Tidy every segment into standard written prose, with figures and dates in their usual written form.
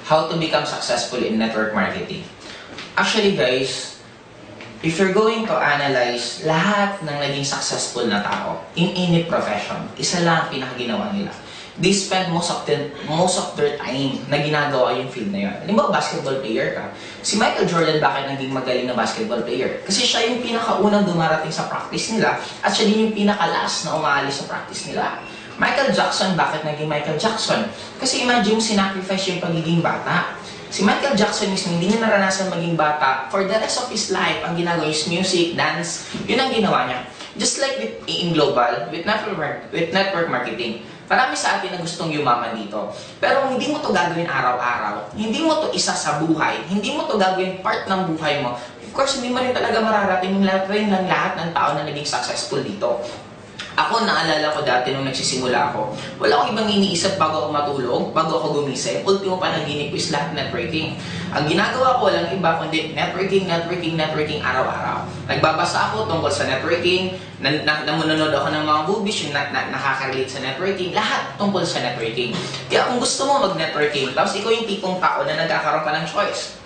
how to become successful in network marketing. Actually guys, if you're going to analyze lahat ng naging successful na tao in any profession, isa lang ang pinakaginawa nila. They spend most of their time na ginagawa yung field na yun. Halimbawa, basketball player ka. Si Michael Jordan, bakit naging magaling na basketball player? Kasi siya yung pinakaunang dumarating sa practice nila at siya din yung pinakalas na umaalis sa practice nila. Michael Jackson, bakit naging Michael Jackson? Kasi imagine mo, sinacrifice yung pagiging bata. Si Michael Jackson mismo, hindi niya naranasan maging bata. For the rest of his life, ang ginagawa is music, dance, yun ang ginawa niya. Just like in global, with network marketing, marami sa atin na gustong yumaman dito. Pero hindi mo to gagawin araw-araw. Hindi mo to isa sa buhay. Hindi mo to gagawin part ng buhay mo. Of course, hindi mo rin talaga mararating yung lahat ng tao na naging successful dito. Ako, naalala ko dati nung nagsisimula ako, wala akong ibang iniisip bago ako matulog, bago ako gumising. Ultimo panaginip ko is lahat networking. Ang ginagawa ko walang iba kundi networking araw-araw. Nagbabasa ako tungkol sa networking, namunood ako ng mga movies yung nakaka-relate sa networking, lahat tungkol sa networking. Kaya kung gusto mo mag-networking, tapos ikaw yung tipong tao na nagkakaroon ka ng choice.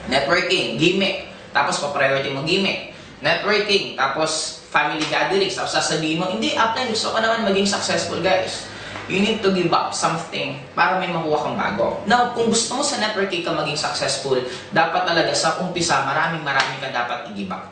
Networking, gimmick, tapos pa-priority mo gimmick. Networking, tapos family gatherings, tapos sasabihin mo, hindi, upline, gusto ko naman maging successful, guys. You need to give up something para may makuha kang bago. Now, kung gusto mo sa networking ka maging successful, dapat talaga sa umpisa, maraming ka dapat i-give up.